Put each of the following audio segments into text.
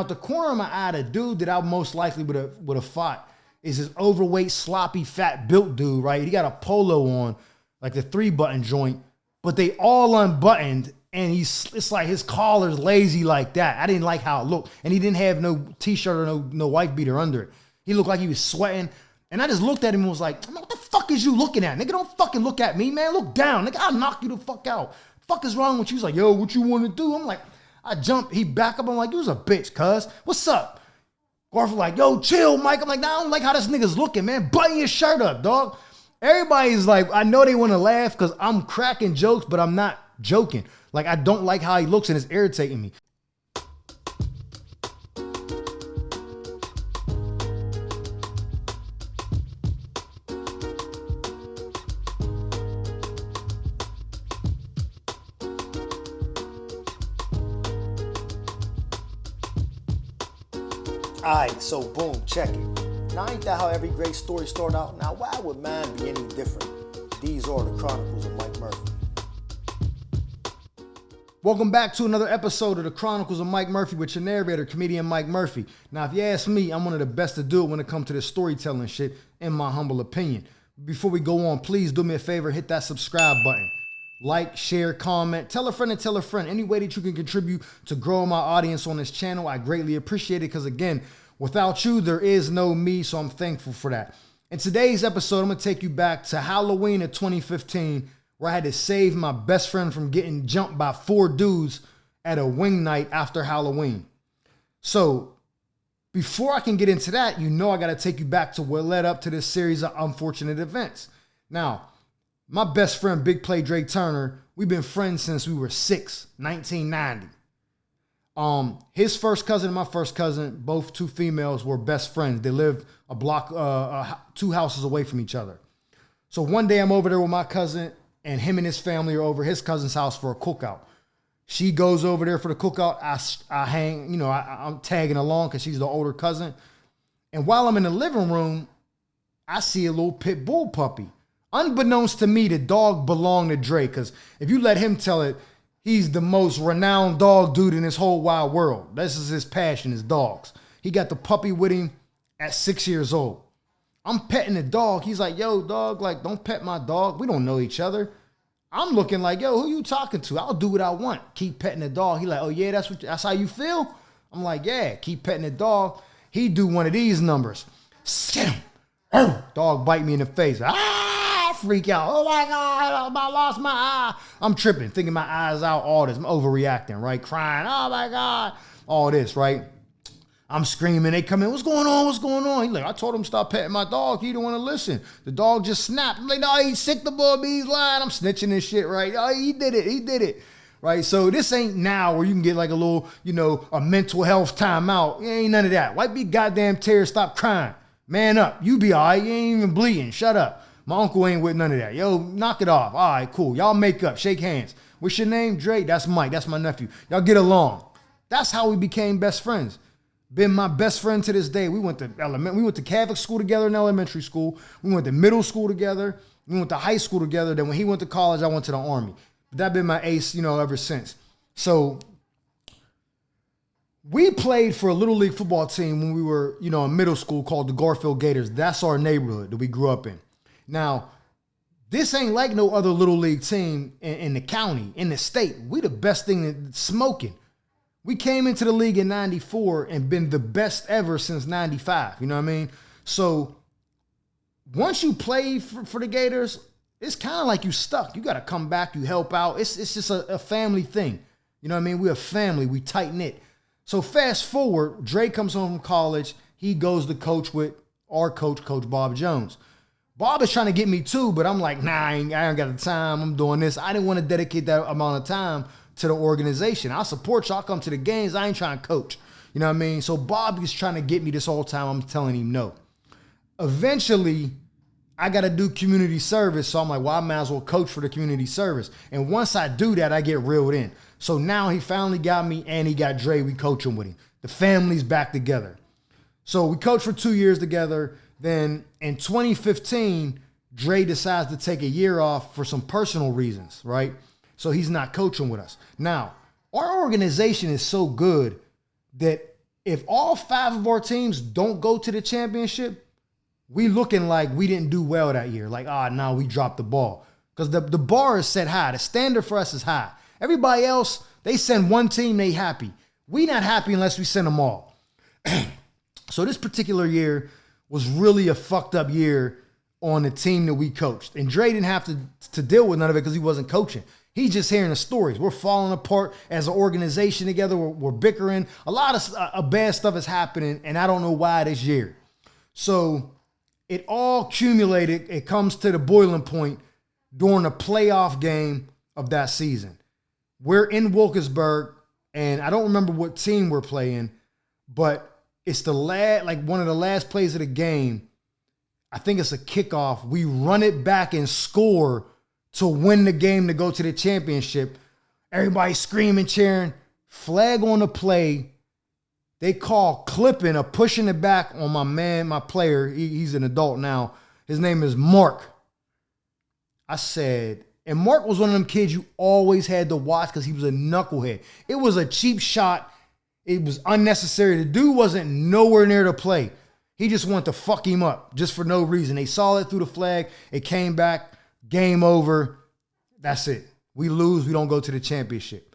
At the corner of my eye, the dude that I most likely would have fought is this overweight, sloppy, fat built dude, right? He got a polo on, like the 3-button joint, but they all unbuttoned, and it's like his collar's lazy like that. I didn't like how it looked, and he didn't have no t-shirt or no wife beater under it. He looked like he was sweating, and I just looked at him and was like, what the fuck is you looking at? Nigga, don't fucking look at me, man. Look down. Nigga, I'll knock you the fuck out. Fuck is wrong with you? He's like, yo, what you want to do? I'm like, I jump, he back up. I'm like, you was a bitch, cuz. What's up? Garfield like, yo, chill, Mike. I'm like, nah, I don't like how this nigga's looking, man. Button your shirt up, dog. Everybody's like, I know they want to laugh because I'm cracking jokes, but I'm not joking. Like, I don't like how he looks and it's irritating me. Alright, so boom, check it. Now ain't that how every great story started out? Now why would mine be any different? These are the Chronicles of Mike Murphy. Welcome back to another episode of the Chronicles of Mike Murphy with your narrator, comedian Mike Murphy. Now if you ask me, I'm one of the best to do it when it comes to this storytelling shit, in my humble opinion. Before we go on, please do me a favor, hit that subscribe button. Like, share, comment, tell a friend and tell a friend. Any way that you can contribute to growing my audience on this channel, I greatly appreciate it because, again, without you, there is no me, so I'm thankful for that. In today's episode, I'm going to take you back to Halloween of 2015, where I had to save my best friend from getting jumped by 4 dudes at a wing night after Halloween. So, before I can get into that, you know I got to take you back to what led up to this series of unfortunate events. Now, my best friend, Big Play Drake Turner, we've been friends since we were 6, 1990. His first cousin and my first cousin, both 2 females, were best friends. They lived a block, 2 houses away from each other. So one day I'm over there with my cousin, and him and his family are over his cousin's house for a cookout. She goes over there for the cookout. I hang, I'm tagging along because she's the older cousin. And while I'm in the living room, I see a little pit bull puppy. Unbeknownst to me, the dog belonged to Drake, because if you let him tell it, he's the most renowned dog dude in this whole wide world. This is his passion, is dogs. He got the puppy with him at 6 years old. I'm petting the dog. He's like, yo, dog, like, don't pet my dog. We don't know each other. I'm looking like, yo, who you talking to? I'll do what I want. Keep petting the dog. He like, oh, yeah, that's how you feel? I'm like, yeah, keep petting the dog. He do one of these numbers. Dog bite me in the face. Freak out. Oh my God, I lost my eye. I'm tripping, thinking my eye's out, all this. I'm overreacting, right? Crying, oh my God. All this, right? I'm screaming. They come in, what's going on? What's going on? He's like, I told him stop petting my dog. He didn't want to listen. The dog just snapped. I'm like, no, he's sick, the boy, he's lying. I'm snitching and shit, right? Oh, he did it. Right? So this ain't now where you can get like a little, a mental health timeout. It ain't none of that. Wipe your goddamn tears, stop crying. Man up. You be all right. You ain't even bleeding. Shut up. My uncle ain't with none of that. Yo, knock it off. All right, cool. Y'all make up. Shake hands. What's your name? Drake. That's Mike. That's my nephew. Y'all get along. That's how we became best friends. Been my best friend to this day. We went to Catholic school together in elementary school. We went to middle school together. We went to high school together. Then when he went to college, I went to the Army. But that been my ace, ever since. So we played for a little league football team when we were, in middle school called the Garfield Gators. That's our neighborhood that we grew up in. Now, this ain't like no other little league team in the county, in the state. We the best thing that's smoking. We came into the league in 94 and been the best ever since 95. You know what I mean? So once you play for the Gators, it's kind of like you stuck. You got to come back. You help out. It's just a family thing. You know what I mean? We're a family. We tight knit. So fast forward, Dre comes home from college. He goes to coach with our coach, Coach Bob Jones. Bob is trying to get me too, but I'm like, nah, I ain't got the time. I'm doing this. I didn't want to dedicate that amount of time to the organization. I'll support you. I'll come to the games. I ain't trying to coach. You know what I mean? So Bob is trying to get me this whole time. I'm telling him no. Eventually, I got to do community service. So I'm like, well, I might as well coach for the community service. And once I do that, I get reeled in. So now he finally got me and he got Dre. We coaching with him. The family's back together. So we coached for 2 years together. Then in 2015, Dre decides to take a year off for some personal reasons, right? So he's not coaching with us. Now, our organization is so good that if all 5 of our teams don't go to the championship, we looking like we didn't do well that year. Like, no, we dropped the ball. Because the bar is set high. The standard for us is high. Everybody else, they send one team, they happy. We not happy unless we send them all. So this particular year was really a fucked up year on the team that we coached. And Dre didn't have to deal with none of it because he wasn't coaching. He's just hearing the stories. We're falling apart as an organization together. We're bickering. A lot of bad stuff is happening, and I don't know why this year. So it all accumulated. It comes to the boiling point during the playoff game of that season. We're in Wilkesburg, and I don't remember what team we're playing, but it's one of the last plays of the game. I think it's a kickoff. We run it back and score to win the game to go to the championship. Everybody screaming, cheering. Flag on the play. They call clipping or pushing it back on my player. He's an adult now. His name is Mark. I said, and Mark was one of them kids you always had to watch because he was a knucklehead. It was a cheap shot. It was unnecessary. The dude wasn't nowhere near the play. He just wanted to fuck him up just for no reason. They saw it through the flag. It came back. Game over. That's it. We lose. We don't go to the championship.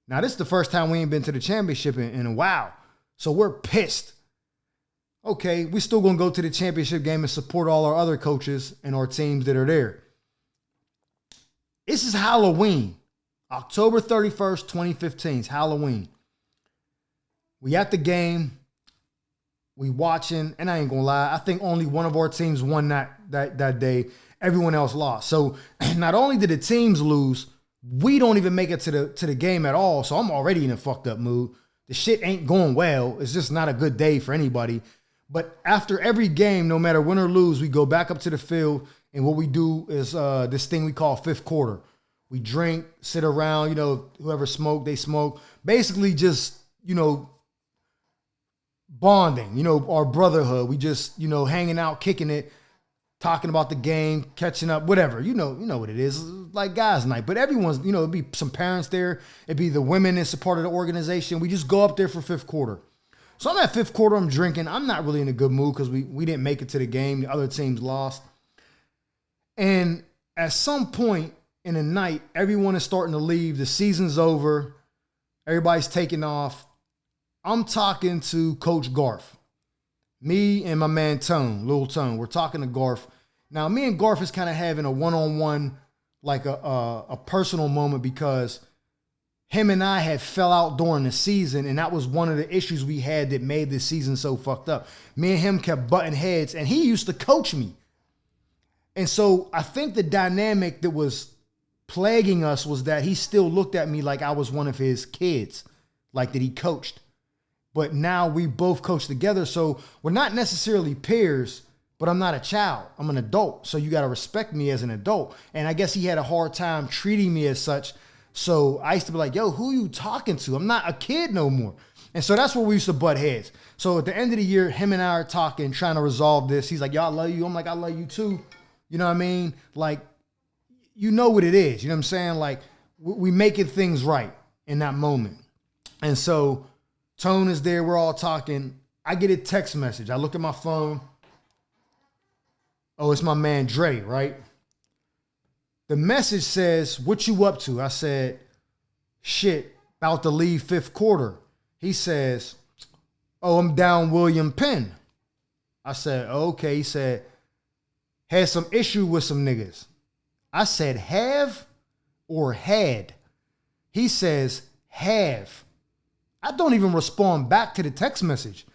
Now, this is the first time we ain't been to the championship in a while. So we're pissed. Okay, we still going to go to the championship game and support all our other coaches and our teams that are there. This is Halloween. October 31st, 2015. It's Halloween. We at the game. We watching. And I ain't going to lie. I think only one of our teams won that day. Everyone else lost. So not only did the teams lose, we don't even make it to the game at all. So I'm already in a fucked up mood. The shit ain't going well. It's just not a good day for anybody. But after every game, no matter win or lose, we go back up to the field. And what we do is this thing we call fifth quarter. We drink, sit around, whoever smoked, they smoke. Basically just, bonding, our brotherhood. We just, hanging out, kicking it, talking about the game, catching up, whatever. You know what it is. It's like guys' night. But everyone's, it'd be some parents there. It'd be the women that's a part of the organization. We just go up there for fifth quarter. So I'm at fifth quarter, I'm drinking. I'm not really in a good mood because we didn't make it to the game. The other teams lost. And at some point in the night, everyone is starting to leave. The season's over. Everybody's taking off. I'm talking to Coach Garf. Me and my man Tone, Lil Tone, we're talking to Garf. Now, me and Garf is kind of having a one-on-one, like a personal moment because him and I had fell out during the season, and that was one of the issues we had that made this season so fucked up. Me and him kept butting heads, and he used to coach me. And so I think the dynamic that was plaguing us was that he still looked at me like I was one of his kids, like that he coached. But now we both coach together, so we're not necessarily peers, but I'm not a child. I'm an adult, so you got to respect me as an adult. And I guess he had a hard time treating me as such, so I used to be like, yo, who are you talking to? I'm not a kid no more. And so that's where we used to butt heads. So at the end of the year, him and I are talking, trying to resolve this. He's like, yo, I love you. I'm like, I love you too. You know what I mean? Like, you know what it is. You know what I'm saying? Like, we making things right in that moment. And so Tone is there. We're all talking. I get a text message. I look at my phone. Oh, it's my man Dre, right? The message says, what you up to? I said, shit, about to leave fifth quarter. He says, oh, I'm down William Penn. I said, okay. He said, had some issue with some niggas. I said, have or had? He says, have. I don't even respond back to the text message.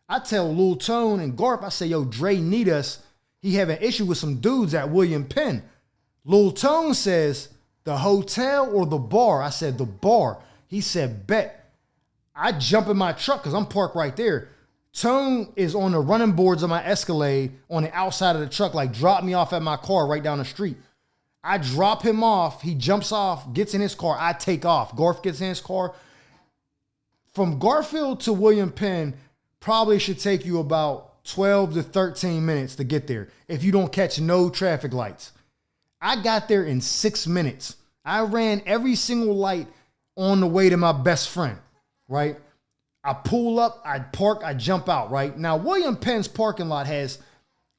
I tell Lil Tone and Garp, I say, yo, Dre need us. He have an issue with some dudes at William Penn. Lil Tone says, the hotel or the bar? I said, the bar. He said, bet. I jump in my truck because I'm parked right there. Tone is on the running boards of my Escalade on the outside of the truck, like drop me off at my car right down the street. I drop him off. He jumps off, gets in his car. I take off. Garf gets in his car. From Garfield to William Penn probably should take you about 12 to 13 minutes to get there if you don't catch no traffic lights. I got there in 6 minutes. I ran every single light on the way to my best friend, right? I pull up, I park, I jump out, right? Now, William Penn's parking lot has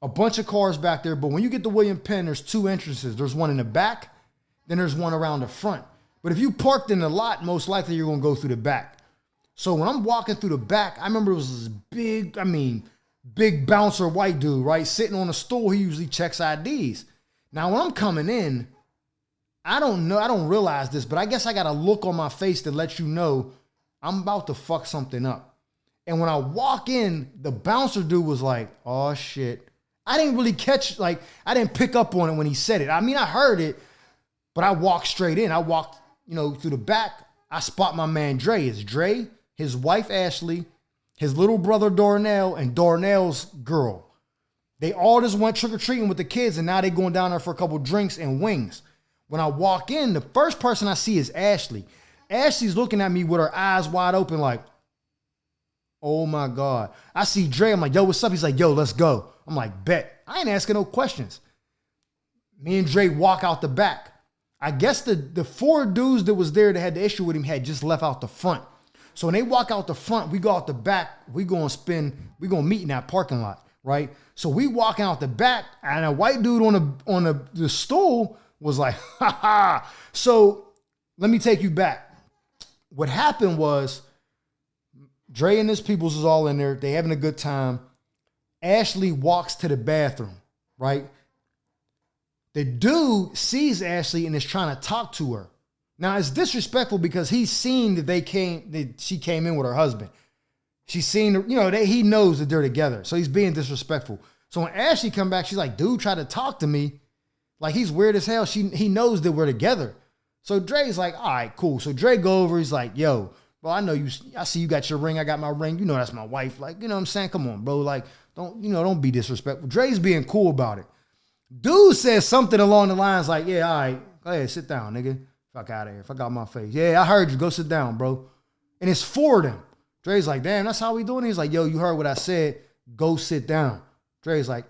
a bunch of cars back there, but when you get to William Penn, there's two entrances. There's one in the back, then there's one around the front. But if you parked in the lot, most likely you're going to go through the back. So when I'm walking through the back, I remember it was this big bouncer white dude, right? Sitting on a stool. He usually checks IDs. Now, when I'm coming in, I don't realize this, but I guess I got a look on my face to let you know I'm about to fuck something up. And when I walk in, the bouncer dude was like, oh shit. I didn't really I didn't pick up on it when he said it. I mean, I heard it, but I walked straight in. I walked, through the back. I spot my man Dre. It's Dre, his wife Ashley, his little brother Darnell, and Darnell's girl. They all just went trick-or-treating with the kids, and now they going down there for a couple drinks and wings. When I walk in, the first person I see is Ashley. Ashley's looking at me with her eyes wide open like, oh my God. I see Dre. I'm like, yo, what's up? He's like, yo, let's go. I'm like, bet. I ain't asking no questions. Me and Dre walk out the back. I guess the four dudes that was there that had the issue with him had just left out the front. So when they walk out the front, we go out the back. We going to meet in that parking lot, right? So we walking out the back, and a white dude on the stool was like, ha ha. So let me take you back. What happened was Dre and his peoples was all in there. They having a good time. Ashley walks to the bathroom, right? The dude sees Ashley and is trying to talk to her. Now it's disrespectful because he's seen that she came in with her husband. She's seen, he knows that they're together. So he's being disrespectful. So when Ashley come back, she's like, dude tried to talk to me. Like he's weird as hell. He knows that we're together. So Dre's like, all right, cool. So Dre go over, he's like, yo, bro, I see you got your ring. I got my ring. That's my wife. Like, you know what I'm saying? Come on, bro. Like, don't be disrespectful. Dre's being cool about it. Dude says something along the lines like, yeah, all right, go ahead, sit down, nigga. Fuck out of here. Fuck out my face. Yeah, I heard you. Go sit down, bro. And it's for them. Dre's like, damn, that's how we doing it? He's like, yo, you heard what I said. Go sit down. Dre's like,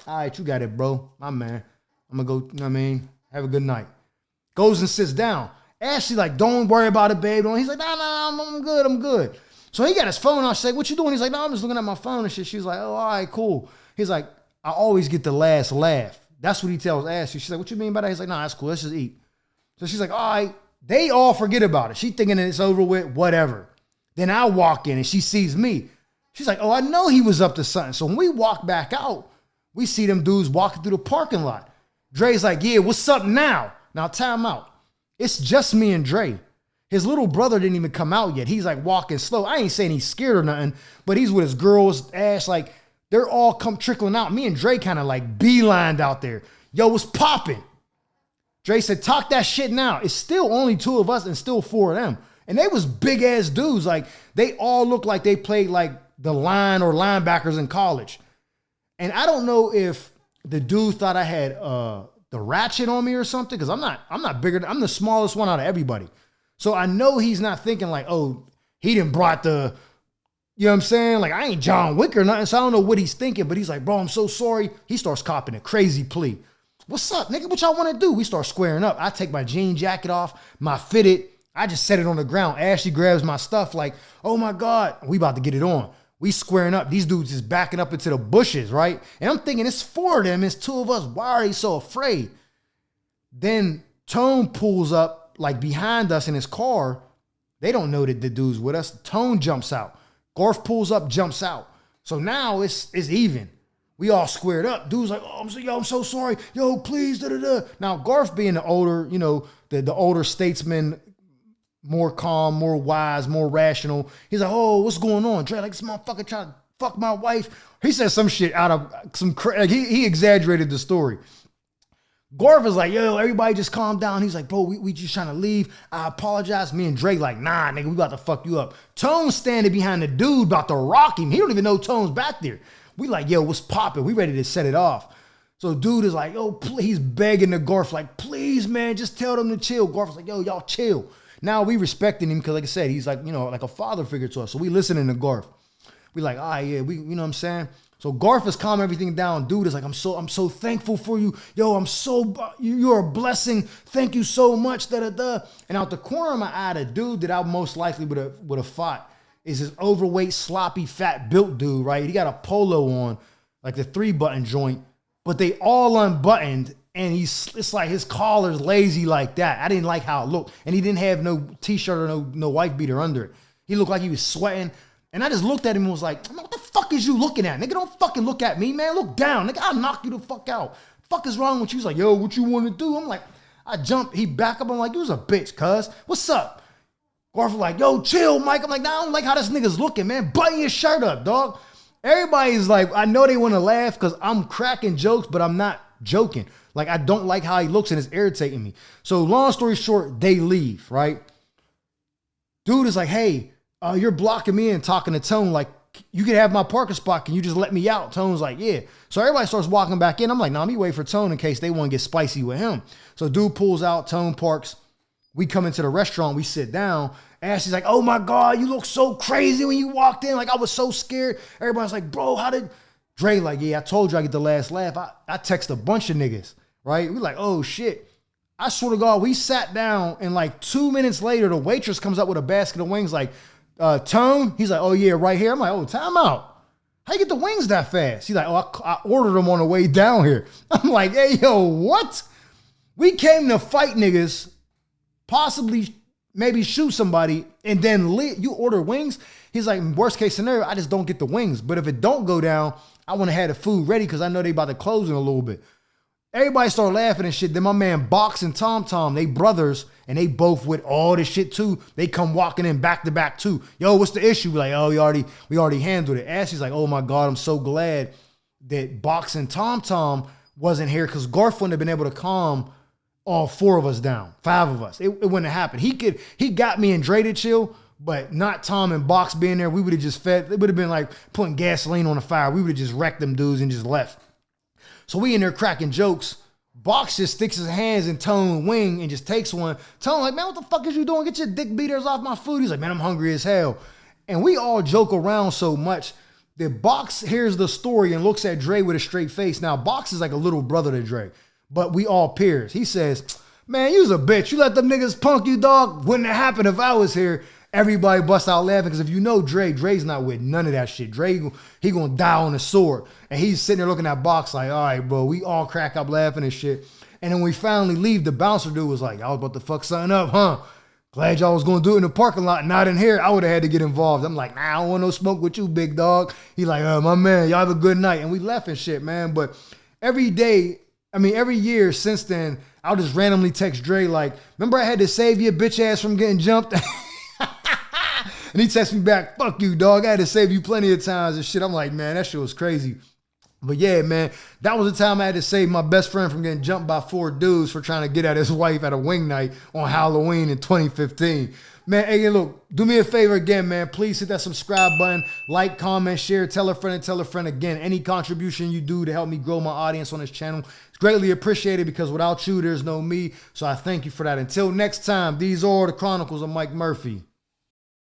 all right, you got it, bro. My man. I'm going to go, have a good night. Goes and sits down. Ashley like, don't worry about it, babe. He's like, nah, I'm good. So he got his phone out. She's like, what you doing? He's like, no, I'm just looking at my phone and shit. She's like, oh, all right, cool. He's like, I always get the last laugh. That's what he tells Ashley. She's like, what you mean by that? He's like, nah, that's cool. Let's just eat. So she's like, all right. They all forget about it. She thinking that it's over with, whatever. Then I walk in and she sees me. She's like, oh, I know he was up to something. So when we walk back out, we see them dudes walking through the parking lot. Dre's like, yeah, what's up now? Now time out. It's just me and Dre. His little brother didn't even come out yet. He's like walking slow. I ain't saying he's scared or nothing, but he's with his girls, Ash, like they're all come trickling out. Me and Dre kind of like beelined out there. Yo, what's popping? Dre said, talk that shit now. It's still only two of us and still four of them. And they was big ass dudes. Like they all looked like they played like the line or linebackers in college. And I don't know if the dude thought I had the ratchet on me or something, because I'm not bigger. I'm the smallest one out of everybody. So I know he's not thinking like, oh, he done brought the, you know what I'm saying? Like I ain't John Wick or nothing. So I don't know what he's thinking, but he's like, bro, I'm so sorry. He starts copping a crazy plea. What's up, nigga? What y'all want to do? We start squaring up. I take my jean jacket off, my fitted. I just set it on the ground. Ashley grabs my stuff like, oh my God, we about to get it on. We squaring up. These dudes is backing up into the bushes, right? And I'm thinking it's four of them. It's two of us. Why are they so afraid? Then Tone pulls up like behind us in his car. They don't know that the dude's with us. Tone jumps out. Garf pulls up, jumps out. So now it's even. We all squared up. Dude's like, oh, I'm so sorry. Yo, please, da-da-da. Now, Garf being the older, the older statesman, more calm, more wise, more rational. He's like, oh, what's going on? Dre, like, this motherfucker trying to fuck my wife. He said some shit out of some, he exaggerated the story. Garf is like, yo, everybody just calm down. He's like, bro, we just trying to leave. I apologize. Me and Drake like, nah, nigga, we about to fuck you up. Tone's standing behind the dude about to rock him. He don't even know Tone's back there. We like, yo, what's popping? We ready to set it off. So dude is like, yo, he's begging the Garf, like, please, man, just tell them to chill. Garf is like, yo, y'all chill. Now we respecting him because, like I said, he's like, like a father figure to us. So we listening to Garf. We like, all right, yeah, we, you know what I'm saying? So Garf is calming everything down. Dude is like, I'm so thankful for you. Yo, you're a blessing. Thank you so much. Da-da-da. And out the corner of my eye, the dude that I most likely would have fought is this overweight, sloppy, fat built dude, right? He got a polo on, like the 3-button joint, but they all unbuttoned, and it's like his collar's lazy like that. I didn't like how it looked, and he didn't have no t-shirt or no wife beater under it. He looked like he was sweating, and I just looked at him and was like, what the fuck is you looking at? Nigga, don't fucking look at me, man. Look down. Nigga, I'll knock you the fuck out. Fuck is wrong with you? He's like, yo, what you want to do? I'm like, I jumped. He back up. I'm like, you was a bitch, cuz. What's up? Garfield like, yo, chill, Mike. I'm like, nah, I don't like how this nigga's looking, man. Button your shirt up, dog. Everybody's like, I know they want to laugh because I'm cracking jokes, but I'm not joking. Like, I don't like how he looks and it's irritating me. So long story short, they leave, right? Dude is like, hey, you're blocking me and talking to Tone. Like, you can have my parking spot. Can you just let me out? Tone's like, yeah. So everybody starts walking back in. I'm like, nah, me wait for Tone in case they want to get spicy with him. So dude pulls out, Tone parks. We come into the restaurant, we sit down. Ashley's like, oh my God, you look so crazy when you walked in. Like, I was so scared. Everybody's like, bro, how did... Dre like, yeah, I told you I get the last laugh. I text a bunch of niggas, right? We like, oh shit. I swear to God, we sat down and like 2 minutes later, the waitress comes up with a basket of wings like, Tone? He's like, oh yeah, right here. I'm like, oh, time out. How you get the wings that fast? He's like, oh, I ordered them on the way down here. I'm like, hey, yo, what? We came to fight niggas, possibly maybe shoot somebody, and then you order wings? He's like, worst case scenario, I just don't get the wings. But if it don't go down, I want to have the food ready because I know they about to close in a little bit. Everybody started laughing and shit. Then my man Box and Tom, they brothers, and they both with all this shit too. They come walking in back to back too. Yo, what's the issue? We're like, oh, we already handled it. Ashley's like, oh my God, I'm so glad that Box and Tom wasn't here because Garf wouldn't have been able to calm all 4 of us down, 5 of us. It wouldn't have happened. He got me and Dre to chill, but not Tom and Box being there. We would have just fed. It would have been like putting gasoline on the fire. We would have just wrecked them dudes and just left. So we in there cracking jokes. Box just sticks his hands in Tone's wing and just takes one. Tone like, man, what the fuck is you doing? Get your dick beaters off my food. He's like, man, I'm hungry as hell. And we all joke around so much that Box hears the story and looks at Dre with a straight face. Now, Box is like a little brother to Dre, but we all peers. He says, man, you's a bitch. You let them niggas punk you, dog. Wouldn't have happened if I was here. Everybody busts out laughing because if you know Dre's not with none of that shit. Dre, he gonna die on the sword. And he's sitting there looking at Box like, all right, bro, we all crack up laughing and shit. And then we finally leave, the bouncer dude was like, I was about to fuck something up, huh? Glad y'all was gonna do it in the parking lot, not in here. I would have had to get involved. I'm like, nah, I don't want no smoke with you, big dog. He like, my man, y'all have a good night. And we left and shit, man. But every year since then, I'll just randomly text Dre like, remember I had to save your bitch ass from getting jumped? And he texts me back, fuck you, dog. I had to save you plenty of times and shit. I'm like, man, that shit was crazy. But yeah, man, that was the time I had to save my best friend from getting jumped by 4 dudes for trying to get at his wife at a wing night on Halloween in 2015. Man, hey, look, do me a favor again, man. Please hit that subscribe button, like, comment, share, tell a friend and tell a friend again. Any contribution you do to help me grow my audience on this channel is greatly appreciated because without you, there's no me. So I thank you for that. Until next time, these are the Chronicles of Mike Murphy.